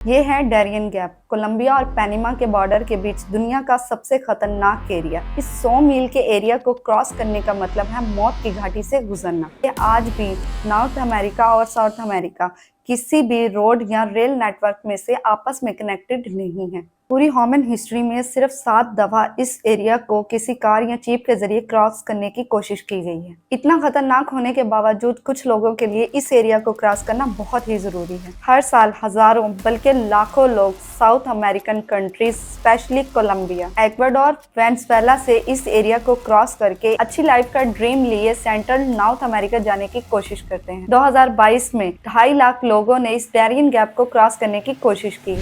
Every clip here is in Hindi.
ये है डैरियन गैप, कोलंबिया और पैनिमा के बॉर्डर के बीच दुनिया का सबसे खतरनाक एरिया। इस 100 मील के एरिया को क्रॉस करने का मतलब है मौत की घाटी से गुजरना। ये आज भी नॉर्थ अमेरिका और साउथ अमेरिका किसी भी रोड या रेल नेटवर्क में से आपस में कनेक्टेड नहीं है। पूरी ह्यूमन हिस्ट्री में सिर्फ 7 दफा इस एरिया को किसी कार या जीप के जरिए क्रॉस करने की कोशिश की गई है। इतना खतरनाक होने के बावजूद कुछ लोगों के लिए इस एरिया को क्रॉस करना बहुत ही जरूरी है। हर साल हजारों बल्कि लाखों लोग South American countries specially Colombia, Ecuador, Venezuela से इस एरिया को क्रॉस करके अच्छी लाइफ का ड्रीम लिए सेंट्रल नॉर्थ अमेरिका जाने की कोशिश करते हैं। 2022 में 2.5 लाख लोगों ने इस डैरियन गैप को क्रॉस करने की कोशिश की।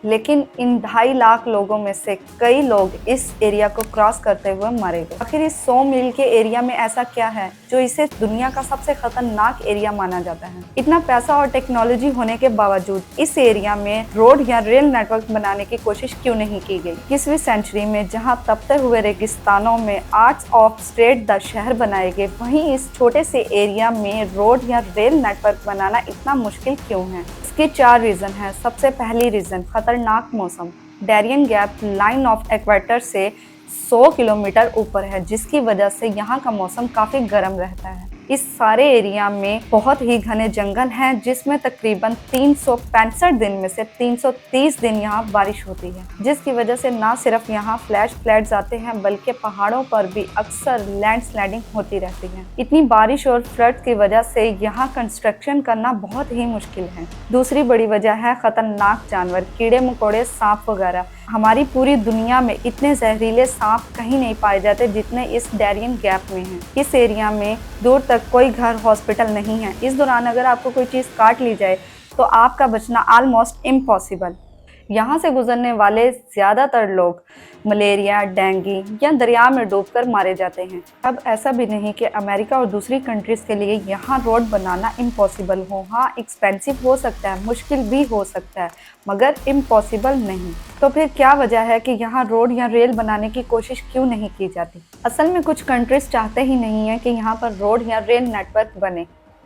लेकिन इन 2.5 लाख लोगों में से कई लोग इस एरिया को क्रॉस करते हुए मरे गए। आखिर इस 100 मील के एरिया में ऐसा क्या है जो इसे दुनिया का सबसे खतरनाक एरिया माना जाता है? इतना पैसा और टेक्नोलॉजी होने के बावजूद इस एरिया में रोड या रेल नेटवर्क बनाने की कोशिश क्यों नहीं की गई? 21वीं सेंचुरी में जहां तपते हुए रेगिस्तानों में आर्ट्स ऑफ स्टेट द शहर बनाए गए, वहीं इस छोटे से एरिया में रोड या रेल नेटवर्क बनाना इतना मुश्किल क्यों है? इसके 4 रीजन हैं। सबसे पहली रीजन खतरनाक मौसम। Darien gap line of equator से 100 किलोमीटर ऊपर है, जिसकी वजह से यहाँ का मौसम काफी गर्म रहता है। इस सारे एरिया में बहुत ही घने जंगल हैं, जिसमें तकरीबन 365 दिन में से 330 दिन यहाँ बारिश होती है, जिसकी वजह से ना सिर्फ यहाँ फ्लैश फ्लड्स आते हैं बल्कि पहाड़ों पर भी अक्सर लैंडस्लाइडिंग होती रहती है। इतनी बारिश और फ्लड की वजह से यहाँ कंस्ट्रक्शन करना बहुत ही मुश्किल है। दूसरी बड़ी वजह है खतरनाक जानवर, कीड़े मकोड़े, सांप वगैरह। हमारी पूरी दुनिया में इतने जहरीले सांप कहीं नहीं पाए जाते जितने इस डैरियन गैप में हैं। इस एरिया में दूर तक कोई घर, हॉस्पिटल नहीं है। इस दौरान अगर आपको कोई चीज़ काट ली जाए तो आपका बचना ऑलमोस्ट इम्पॉसिबल। यहाँ से गुजरने वाले ज़्यादातर लोग मलेरिया, डेंगू या दरिया में डूबकर मारे जाते हैं। अब ऐसा भी नहीं कि अमेरिका और दूसरी कंट्रीज़ के लिए यहाँ रोड बनाना इम्पॉसिबल हो। हाँ, एक्सपेंसिव हो सकता है, मुश्किल भी हो सकता है, मगर इम्पॉसिबल नहीं। तो फिर क्या वजह है कि यहाँ रोड या रेल बनाने की कोशिश क्यों नहीं की जाती? असल में कुछ कंट्रीज चाहते ही नहीं है कि यहाँ पर रोड या रेल नेटवर्क बने,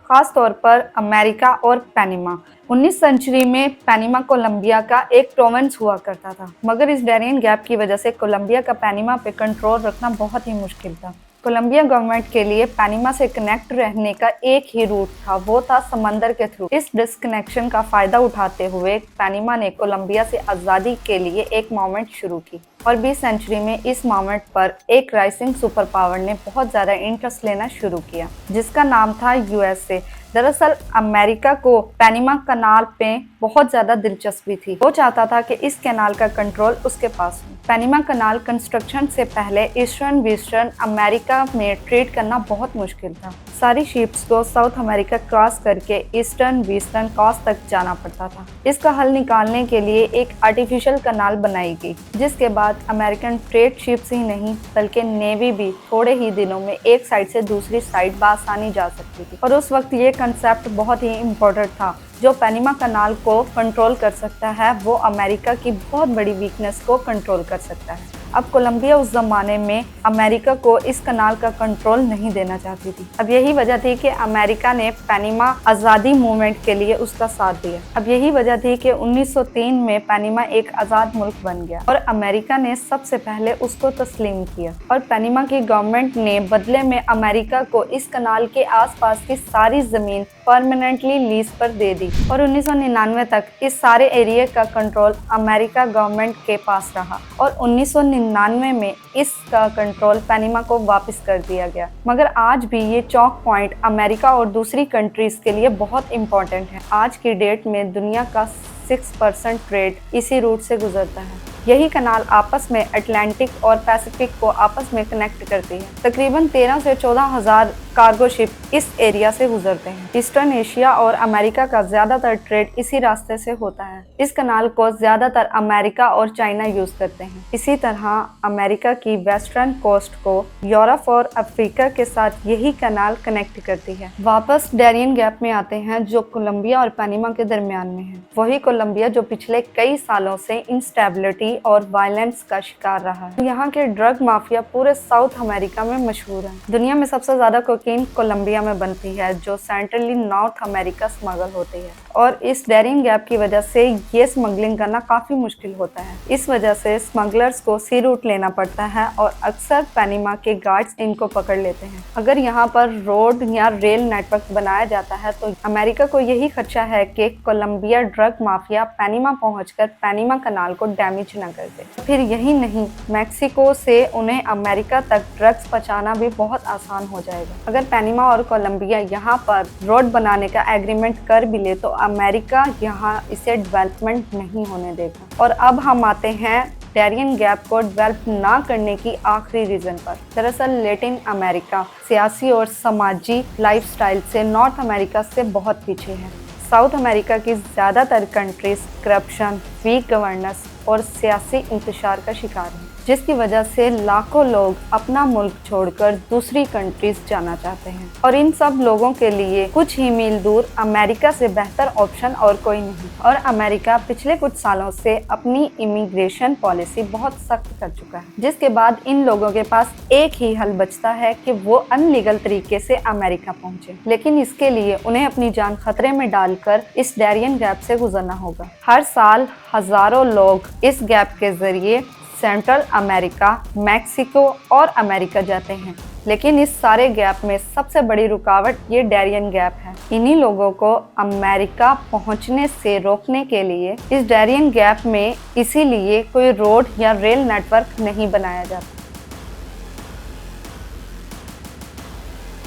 खास तौर पर अमेरिका और पैनिमा। 19वीं सेंचुरी में पैनिमा कोलंबिया का एक प्रोविंस हुआ करता था, मगर इस डैरियन गैप की वजह से कोलंबिया का पैनिमा पे कंट्रोल रखना बहुत ही मुश्किल था। कोलंबिया गवर्नमेंट के लिए पैनिमा से कनेक्ट रहने का एक ही रूट था, वो था समंदर के थ्रू। इस डिस्कनेक्शन का फायदा उठाते हुए पैनिमा ने कोलंबिया से आज़ादी के लिए एक मूवमेंट शुरू की और 20वीं सेंचुरी में इस मूवमेंट पर एक राइजिंग सुपर पावर ने बहुत ज़्यादा इंटरेस्ट लेना शुरू किया, जिसका नाम था यूएसए। दरअसल अमेरिका को पैनिमा कनाल पे बहुत ज़्यादा दिलचस्पी थी। वो चाहता था कि इस कैनाल का कंट्रोल उसके पास हो। पैनिमा कनाल कंस्ट्रक्शन से पहले ईस्टर्न वेस्टर्न अमेरिका में ट्रेड करना बहुत मुश्किल था। सारी शिप्स को साउथ अमेरिका क्रॉस करके ईस्टर्न वेस्टर्न कोस्ट तक जाना पड़ता था। इसका हल निकालने के लिए एक आर्टिफिशियल कनाल बनाई गई, जिसके बाद अमेरिकन ट्रेड शिप्स ही नहीं बल्कि नेवी भी थोड़े ही दिनों में एक साइड से दूसरी साइड बआसानी जा सकती थी। और उस वक्त ये कंसेप्ट बहुत ही इम्पोर्टेंट था। जो पैनिमा कनाल को कंट्रोल कर सकता है वो अमेरिका की बहुत बड़ी वीकनेस को कंट्रोल कर सकता है। अब कोलंबिया उस जमाने में अमेरिका को इस कनाल का कंट्रोल नहीं देना चाहती थी। अब यही वजह थी कि अमेरिका ने पैनिमा आज़ादी मूवमेंट के लिए उसका साथ दिया। अब यही वजह थी कि 1903 में पैनिमा एक आज़ाद मुल्क बन गया और अमेरिका ने सबसे पहले उसको तस्लीम किया। और पैनिमा की गवर्नमेंट ने बदले में अमेरिका को इस कनाल के आसपास की सारी जमीन परमानेंटली लीज पर दे दी और 1999 तक इस सारे एरिया का कंट्रोल अमेरिका गवर्नमेंट के पास रहा और 1999 में इसका कंट्रोल पैनिमा को वापस कर दिया गया। मगर आज भी ये चौक पॉइंट अमेरिका और दूसरी कंट्रीज के लिए बहुत इम्पोर्टेंट है। आज की डेट में दुनिया का 6% ट्रेड इसी रूट से गुजरता है। यही कनाल आपस में अटलांटिक और पैसिफिक को आपस में कनेक्ट करती है। तकरीबन 13 से 14 हज़ार कार्गो शिप इस एरिया से गुजरते हैं। ईस्टर्न एशिया और अमेरिका का ज्यादातर ट्रेड इसी रास्ते से होता है। इस कनाल को ज्यादातर अमेरिका और चाइना यूज करते हैं। इसी तरह अमेरिका की वेस्टर्न कोस्ट को यूरोप और अफ्रीका के साथ यही कनाल कनेक्ट करती है। वापस डारियन गैप में आते हैं जो कोलंबिया और पनामा के दरमियान में है। वही कोलंबिया जो पिछले कई सालों से इंस्टेबिलिटी और वायलेंस का शिकार रहा है। यहाँ के ड्रग माफिया पूरे साउथ अमेरिका में मशहूर है। दुनिया में सबसे ज्यादा कोकीन कोलंबिया में बनती है जो सेंट्रली नॉर्थ अमेरिका स्मगल होती है और इस डारियन गैप की वजह से ये स्मगलिंग करना काफी मुश्किल होता है। इस वजह से स्मगलर्स को सी रूट लेना पड़ता है और अक्सर पनामा के गार्ड्स इनको पकड़ लेते हैं। अगर यहाँ पर रोड या रेल नेटवर्क बनाया जाता है तो अमेरिका को यही खदशा है कि कोलंबिया ड्रग माफिया पनामा पहुंचकर पनामा कनाल को डैमेज न कर दे। फिर यही नहीं, मैक्सिको से उन्हें अमेरिका तक ड्रग्स पहुंचाना भी बहुत आसान हो जाएगा। अगर पनामा और कोलंबिया यहाँ पर रोड बनाने का एग्रीमेंट कर भी ले तो अमेरिका यहाँ इसे डेवलपमेंट नहीं होने देगा। और अब हम आते हैं डारियन गैप को डेवलप ना करने की आखिरी रीजन पर। दरअसल लैटिन अमेरिका सियासी और समाजी लाइफस्टाइल से नॉर्थ अमेरिका से बहुत पीछे है। साउथ अमेरिका की ज़्यादातर कंट्रीज करप्शन, वीक गवर्नेंस और सियासी इंतशार का शिकार हैं, जिसकी वजह से लाखों लोग अपना मुल्क छोड़कर दूसरी कंट्रीज जाना चाहते हैं। और इन सब लोगों के लिए कुछ ही मील दूर अमेरिका से बेहतर ऑप्शन और कोई नहीं। और अमेरिका पिछले कुछ सालों से अपनी इमिग्रेशन पॉलिसी बहुत सख्त कर चुका है, जिसके बाद इन लोगों के पास एक ही हल बचता है कि वो अनलीगल तरीके से अमेरिका पहुंचे। लेकिन इसके लिए उन्हें अपनी जान खतरे में डालकर इस डारियन गैप से गुजरना होगा। हर साल हजारों लोग इस गैप के जरिए सेंट्रल अमेरिका, मैक्सिको और अमेरिका जाते हैं। लेकिन इस सारे गैप में सबसे बड़ी रुकावट ये डारियन गैप है। इन्हीं लोगों को अमेरिका पहुंचने से रोकने के लिए इस डारियन गैप में इसीलिए कोई रोड या रेल नेटवर्क नहीं बनाया जाता।